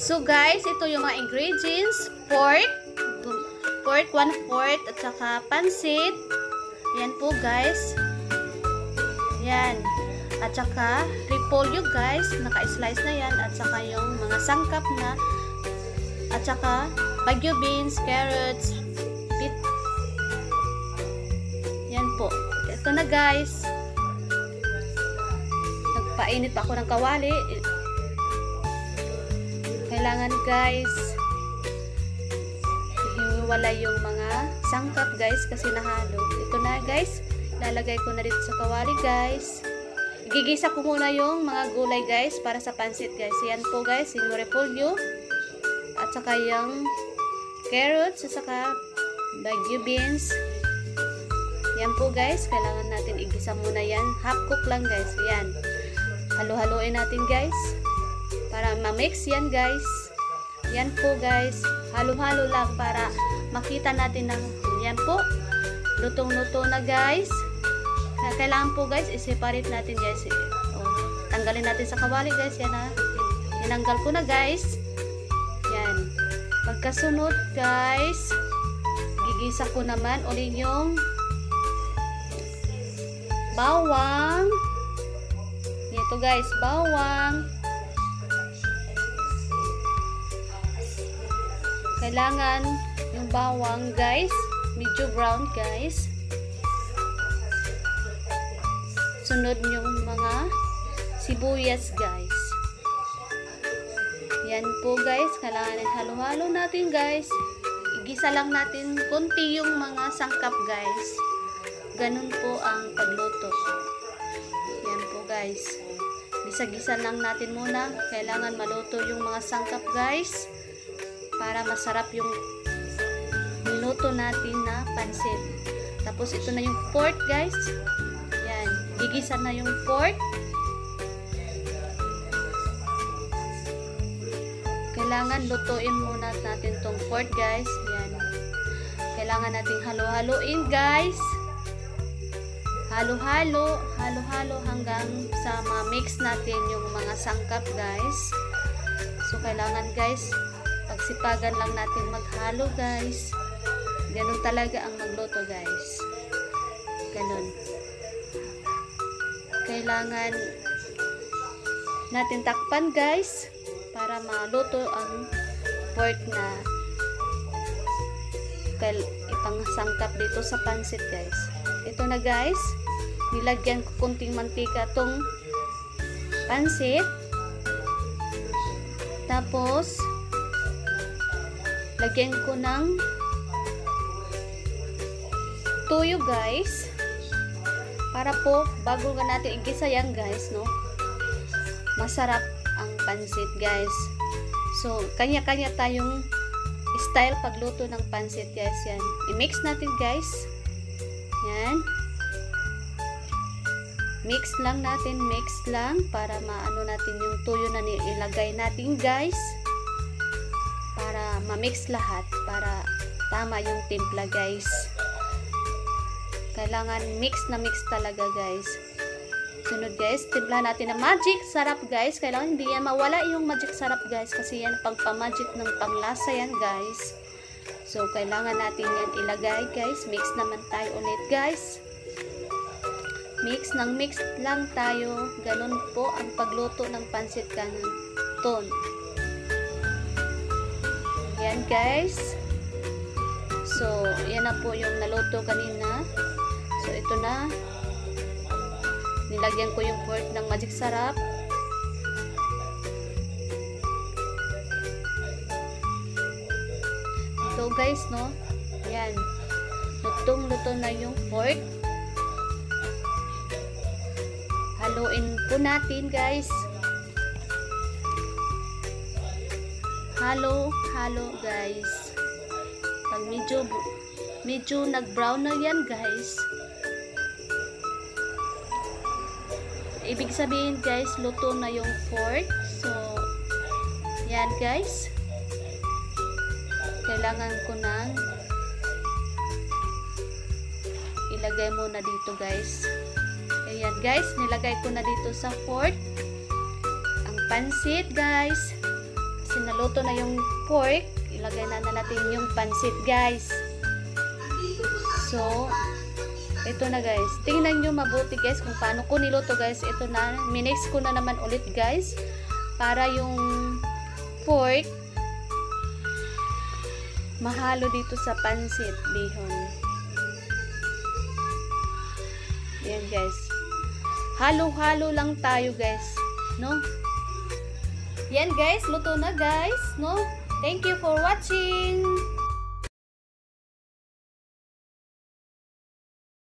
So guys, ito yung mga ingredients. Pork 1/4 at saka pansit. Yan po guys. Yan. At saka repolyo guys, naka-slice na yan. At saka yung mga sangkap na. At saka bagyo beans, carrots, beet. Yan po. Ito na guys. Nagpainit pa ako ng kawali. Kailangan guys hiwala yung mga sangkap guys kasi nahalo. Ito na guys, lalagay ko na dito sa kawali guys. Igigisa ko muna yung mga gulay guys para sa pansit guys. Yan po guys, yung repolyo at saka yung carrots at saka bagyo beans. Yan po guys, kailangan natin igisa muna yan. Half cook lang guys. Yan. Halo-haloin natin guys para ma-mix yan guys. Yan po guys, halo-halo lang para makita natin ng yan po, lutong-luto na guys. Kailangan po guys, i-separate natin guys. Tanggalin natin sa kawali guys. Yan na, tinanggal ko na guys. Yan. Pagkasunod guys, gigisa ko naman ulit yung bawang. Ito guys, bawang. Kailangan yung bawang guys, medyo brown guys. Sunod yung mga sibuyas guys. Yan po guys, kailangan halo-halo natin guys. Igisa lang natin konti yung mga sangkap guys. Ganun po ang pagluto. Yan po guys. Gisa-gisa lang natin muna. Kailangan maluto yung mga sangkap guys. Para masarap yung niluto natin na pansit. Tapos ito na yung pork guys. Yan. Gigisa na yung pork. Kailangan lutuin muna natin tong pork guys. Yan. Kailangan nating halo-haloin guys. Halo-halo hanggang sa ma-mix natin yung mga sangkap guys. So kailangan guys, pagsipagan lang natin maghalo guys. Ganun talaga ang magluto guys. Ganun. Kailangan natin takpan guys para maluto ang pork na ipangsangkap dito sa pansit guys. Ito na guys, nilagyan ko kunting mantika tong pansit. Tapos lagyan ko ng tuyo guys. Para po bago nga natin igisa yan guys, no? Masarap ang pansit guys. So kanya-kanya tayong style pagluto ng pansit guys. Yan. I-mix natin guys. Yan. Mix lang natin, mix lang para maano natin yung tuyo na ilagay natin guys. Para ma-mix lahat, para tama yung timpla guys. Kailangan mix na mix talaga guys. Sunod guys, timpla natin na magic sarap guys. Kailangan hindi yan mawala yung magic sarap guys kasi yan pang-magic ng panglasa yan guys. So kailangan natin yan ilagay guys. Mix naman tayo ulit guys. Mix ng mix lang tayo. Ganun po ang pagluto ng pansit canton. Yan guys. So yan na po yung naluto kanina. So ito na. Nilagyan ko yung pork ng magic sarap. Ito guys, no? Yan. Lutong-luto na yung pork. Haluin po natin guys. Halo guys. Pag medyo nag-brown na yan guys, ibig sabihin guys, luto na yung pork. So, yan guys. Kailangan ko nang ilagay muna dito guys. Ayan guys, nilagay ko na dito sa pork ang pansit guys. naluto na yung pork, ilagay na natin yung pansit guys. So, ito na guys. Tingnan nyo mabuti guys kung paano ko niluto guys. Ito na. Minix ko na naman ulit guys. Para yung pork mahalo dito sa pansit bihon. Yan guys. Halo-halo lang tayo guys. No? Yan guys. Luto na guys. No? Thank you for watching.